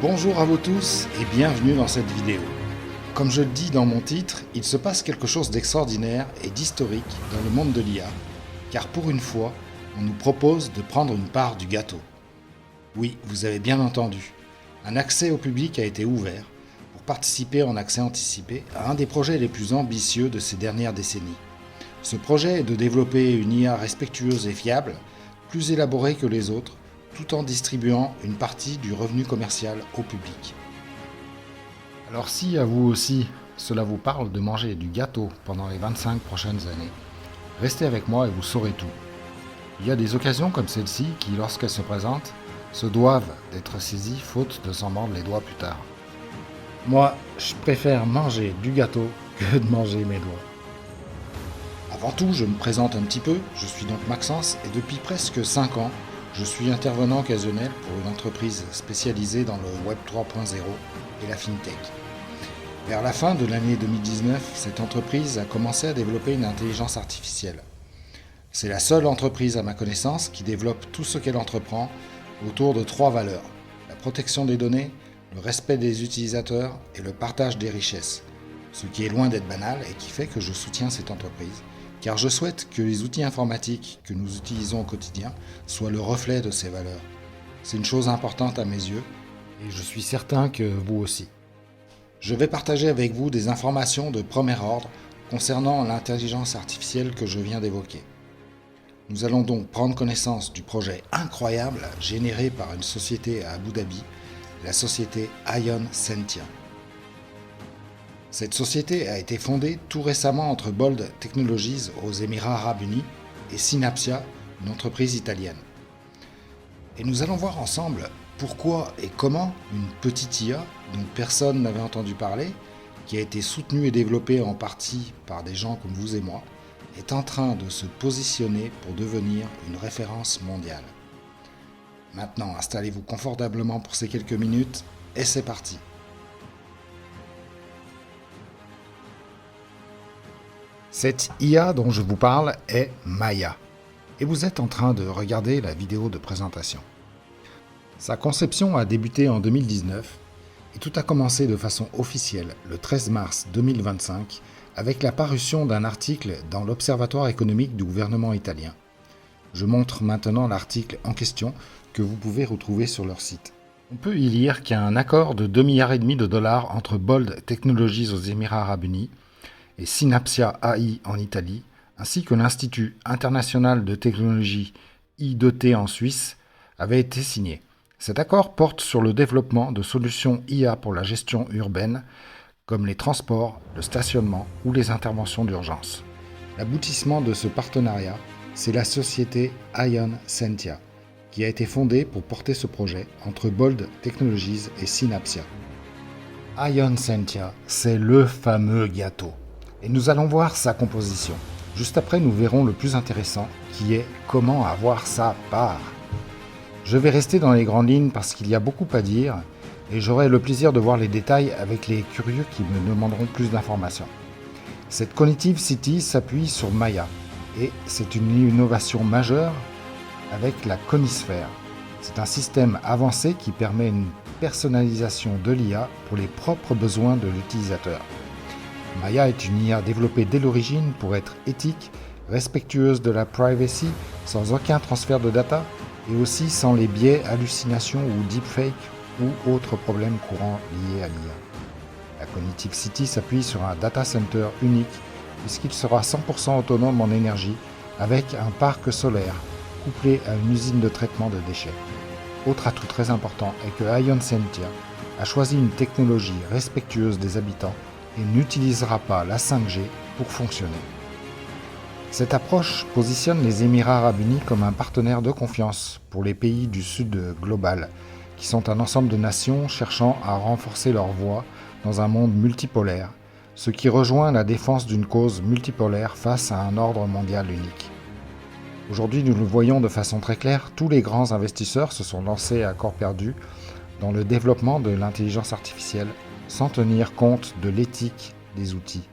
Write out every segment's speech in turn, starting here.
Bonjour à vous tous et bienvenue dans cette vidéo. Comme je le dis dans mon titre, il se passe quelque chose d'extraordinaire et d'historique dans le monde de l'IA, car pour une fois, on nous propose de prendre une part du gâteau. Oui, vous avez bien entendu, un accès au public a été ouvert pour participer en accès anticipé à un des projets les plus ambitieux de ces dernières décennies. Ce projet est de développer une IA respectueuse et fiable, plus élaborée que les autres, tout en distribuant une partie du revenu commercial au public. Alors si à vous aussi cela vous parle de manger du gâteau pendant les 25 prochaines années, restez avec moi et vous saurez tout. Il y a des occasions comme celle-ci qui, lorsqu'elles se présentent, se doivent d'être saisies faute de s'en mordre les doigts plus tard. Moi, je préfère manger du gâteau que de manger mes doigts. Avant tout, je me présente un petit peu, je suis donc Maxence et depuis presque 5 ans, je suis intervenant occasionnel pour une entreprise spécialisée dans le Web 3.0 et la FinTech. Vers la fin de l'année 2019, cette entreprise a commencé à développer une intelligence artificielle. C'est la seule entreprise à ma connaissance qui développe tout ce qu'elle entreprend autour de 3 valeurs: la protection des données, le respect des utilisateurs et le partage des richesses. Ce qui est loin d'être banal et qui fait que je soutiens cette entreprise, car je souhaite que les outils informatiques que nous utilisons au quotidien soient le reflet de ces valeurs. C'est une chose importante à mes yeux, et je suis certain que vous aussi. Je vais partager avec vous des informations de premier ordre concernant l'intelligence artificielle que je viens d'évoquer. Nous allons donc prendre connaissance du projet incroyable généré par une société à Abu Dhabi, la société Ion Sentia. Cette société a été fondée tout récemment entre Bold Technologies aux Émirats Arabes Unis et Synapsia, une entreprise italienne. Et nous allons voir ensemble pourquoi et comment une petite IA dont personne n'avait entendu parler, qui a été soutenue et développée en partie par des gens comme vous et moi, est en train de se positionner pour devenir une référence mondiale. Maintenant, installez-vous confortablement pour ces quelques minutes et c'est parti. Cette IA dont je vous parle est Maya, et vous êtes en train de regarder la vidéo de présentation. Sa conception a débuté en 2019, et tout a commencé de façon officielle le 13 mars 2025 avec la parution d'un article dans l'Observatoire économique du gouvernement italien. Je montre maintenant l'article en question que vous pouvez retrouver sur leur site. On peut y lire qu'il y a un accord de 2,5 milliards de dollars entre Bold Technologies aux Émirats Arabes Unis et Synapsia AI en Italie, ainsi que l'Institut international de technologie I2T en Suisse, avait été signé. Cet accord porte sur le développement de solutions IA pour la gestion urbaine, comme les transports, le stationnement ou les interventions d'urgence. L'aboutissement de ce partenariat, c'est la société Ion Sentia, qui a été fondée pour porter ce projet entre Bold Technologies et Synapsia. Ion Sentia, c'est le fameux gâteau. Et nous allons voir sa composition. Juste après, nous verrons le plus intéressant, qui est comment avoir sa part. Je vais rester dans les grandes lignes parce qu'il y a beaucoup à dire, et j'aurai le plaisir de voir les détails avec les curieux qui me demanderont plus d'informations. Cette Cognitive City s'appuie sur Maya, et c'est une innovation majeure avec la conisphère. C'est un système avancé qui permet une personnalisation de l'IA pour les propres besoins de l'utilisateur. Maya est une IA développée dès l'origine pour être éthique, respectueuse de la privacy, sans aucun transfert de data, et aussi sans les biais, hallucinations ou deepfake ou autres problèmes courants liés à l'IA. La Cognitive City s'appuie sur un data center unique, puisqu'il sera 100% autonome en énergie, avec un parc solaire, couplé à une usine de traitement de déchets. Autre atout très important est que Ion Sentia a choisi une technologie respectueuse des habitants et n'utilisera pas la 5G pour fonctionner. Cette approche positionne les Émirats Arabes Unis comme un partenaire de confiance pour les pays du Sud global, qui sont un ensemble de nations cherchant à renforcer leur voix dans un monde multipolaire, ce qui rejoint la défense d'une cause multipolaire face à un ordre mondial unique. Aujourd'hui, nous le voyons de façon très claire, tous les grands investisseurs se sont lancés à corps perdu dans le développement de l'intelligence artificielle sans tenir compte de l'éthique des outils.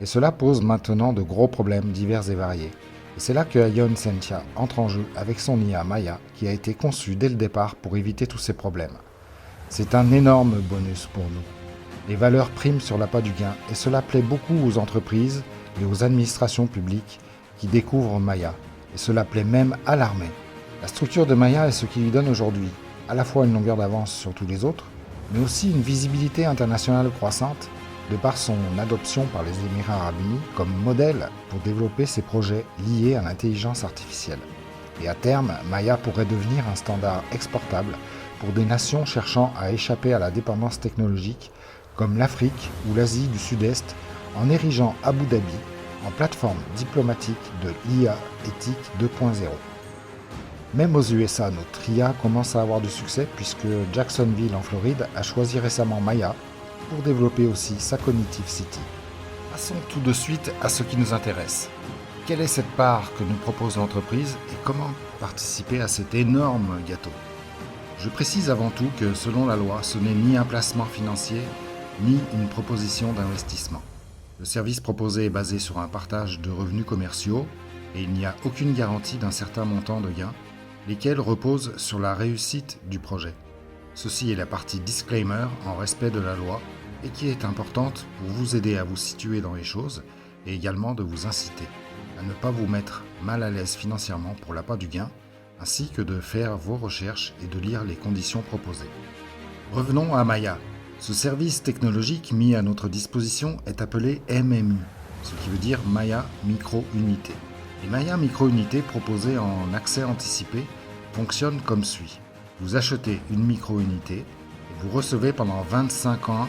Et cela pose maintenant de gros problèmes divers et variés. Et c'est là que Ion Sentia entre en jeu avec son IA Maya, qui a été conçue dès le départ pour éviter tous ces problèmes. C'est un énorme bonus pour nous. Les valeurs priment sur l'appât du gain et cela plaît beaucoup aux entreprises et aux administrations publiques qui découvrent Maya. Et cela plaît même à l'armée. La structure de Maya est ce qui lui donne aujourd'hui à la fois une longueur d'avance sur tous les autres, mais aussi une visibilité internationale croissante de par son adoption par les Émirats arabes unis comme modèle pour développer ses projets liés à l'intelligence artificielle. Et à terme, Maya pourrait devenir un standard exportable pour des nations cherchant à échapper à la dépendance technologique comme l'Afrique ou l'Asie du Sud-Est en érigeant Abu Dhabi en plateforme diplomatique de l'IA éthique 2.0. Même aux USA, notre IA commence à avoir du succès puisque Jacksonville en Floride a choisi récemment Maya pour développer aussi sa Cognitive City. Passons tout de suite à ce qui nous intéresse. Quelle est cette part que nous propose l'entreprise et comment participer à cet énorme gâteau ? Je précise avant tout que selon la loi, ce n'est ni un placement financier ni une proposition d'investissement. Le service proposé est basé sur un partage de revenus commerciaux et il n'y a aucune garantie d'un certain montant de gains, lesquels reposent sur la réussite du projet. Ceci est la partie disclaimer en respect de la loi et qui est importante pour vous aider à vous situer dans les choses et également de vous inciter à ne pas vous mettre mal à l'aise financièrement pour l'appât du gain, ainsi que de faire vos recherches et de lire les conditions proposées. Revenons à Maya. Ce service technologique mis à notre disposition est appelé MMU, ce qui veut dire Maya Micro-Unité. Les Maya Micro-Unités proposées en accès anticipé fonctionnent comme suit. Vous achetez une micro-unité et vous recevez pendant 25 ans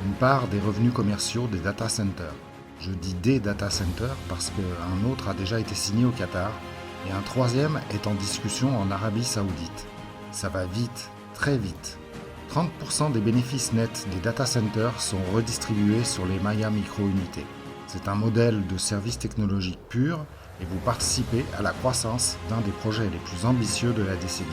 une part des revenus commerciaux des data centers. Je dis des data centers parce qu'un autre a déjà été signé au Qatar et un troisième est en discussion en Arabie Saoudite. Ça va vite, très vite. 30% des bénéfices nets des data centers sont redistribués sur les Maya micro-unités. C'est un modèle de service technologique pur et vous participez à la croissance d'un des projets les plus ambitieux de la décennie.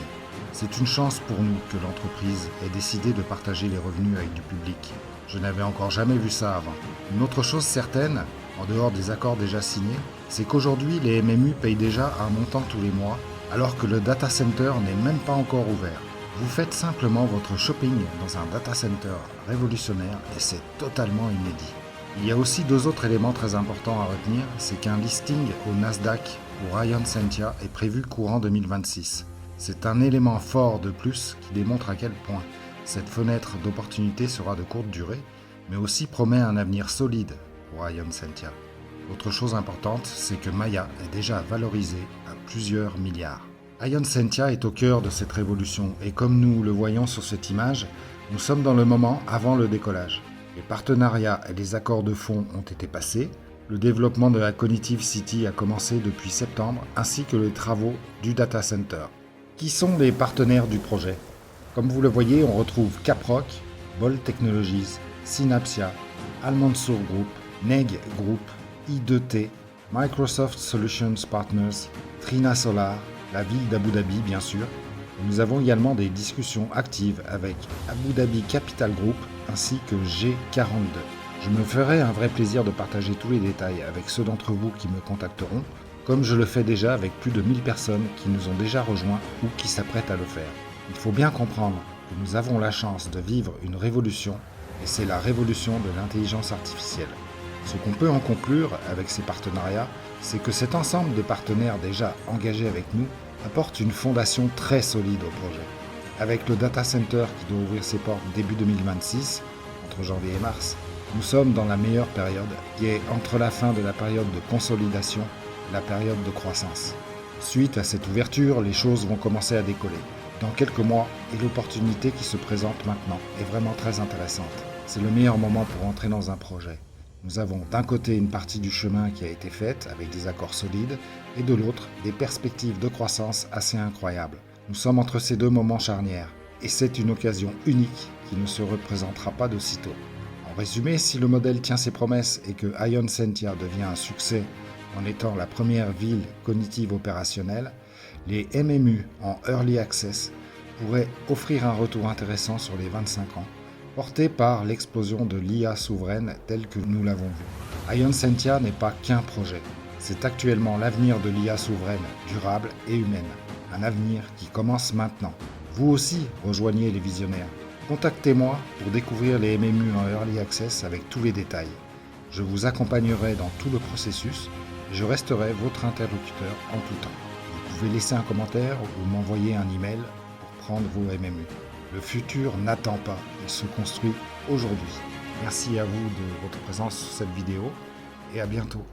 C'est une chance pour nous que l'entreprise ait décidé de partager les revenus avec du public. Je n'avais encore jamais vu ça avant. Une autre chose certaine, en dehors des accords déjà signés, c'est qu'aujourd'hui les MMU payent déjà un montant tous les mois, alors que le data center n'est même pas encore ouvert. Vous faites simplement votre shopping dans un data center révolutionnaire et c'est totalement inédit. Il y a aussi deux autres éléments très importants à retenir, c'est qu'un listing au Nasdaq pour Ion Sentia est prévu courant 2026. C'est un élément fort de plus qui démontre à quel point cette fenêtre d'opportunité sera de courte durée, mais aussi promet un avenir solide pour Ion Sentia. Autre chose importante, c'est que Maya est déjà valorisé à plusieurs milliards. Ion Sentia est au cœur de cette révolution et comme nous le voyons sur cette image, nous sommes dans le moment avant le décollage. Les partenariats et les accords de fonds ont été passés, le développement de la Cognitive City a commencé depuis septembre ainsi que les travaux du data center. Qui sont les partenaires du projet ? Comme vous le voyez, on retrouve Caprock, Bolt Technologies, Synapsia, Al Mansour Group, NEG Group, I2T, Microsoft Solutions Partners, Trina Solar, la ville d'Abu Dhabi bien sûr. Et nous avons également des discussions actives avec Abu Dhabi Capital Group ainsi que G42. Je me ferai un vrai plaisir de partager tous les détails avec ceux d'entre vous qui me contacteront, comme je le fais déjà avec plus de 1000 personnes qui nous ont déjà rejoints ou qui s'apprêtent à le faire. Il faut bien comprendre que nous avons la chance de vivre une révolution et c'est la révolution de l'intelligence artificielle. Ce qu'on peut en conclure avec ces partenariats, c'est que cet ensemble de partenaires déjà engagés avec nous apporte une fondation très solide au projet. Avec le data center qui doit ouvrir ses portes début 2026, entre janvier et mars, nous sommes dans la meilleure période qui est entre la fin de la période de consolidation et la période de croissance. Suite à cette ouverture, les choses vont commencer à décoller. Dans quelques mois, et l'opportunité qui se présente maintenant est vraiment très intéressante. C'est le meilleur moment pour entrer dans un projet. Nous avons d'un côté une partie du chemin qui a été faite avec des accords solides et de l'autre des perspectives de croissance assez incroyables. Nous sommes entre ces deux moments charnières et c'est une occasion unique qui ne se représentera pas de sitôt. En résumé, si le modèle tient ses promesses et que Ion Sentia devient un succès en étant la première ville cognitive opérationnelle, les MMU en Early Access pourraient offrir un retour intéressant sur les 25 ans, porté par l'explosion de l'IA souveraine telle que nous l'avons vu. Ion Sentia n'est pas qu'un projet, c'est actuellement l'avenir de l'IA souveraine, durable et humaine. Un avenir qui commence maintenant. Vous aussi, rejoignez les visionnaires. Contactez-moi pour découvrir les MMU en Early Access avec tous les détails. Je vous accompagnerai dans tout le processus et je resterai votre interlocuteur en tout temps. Vous pouvez laisser un commentaire ou m'envoyer un email pour prendre vos MMU. Le futur n'attend pas, il se construit aujourd'hui. Merci à vous de votre présence sur cette vidéo et à bientôt.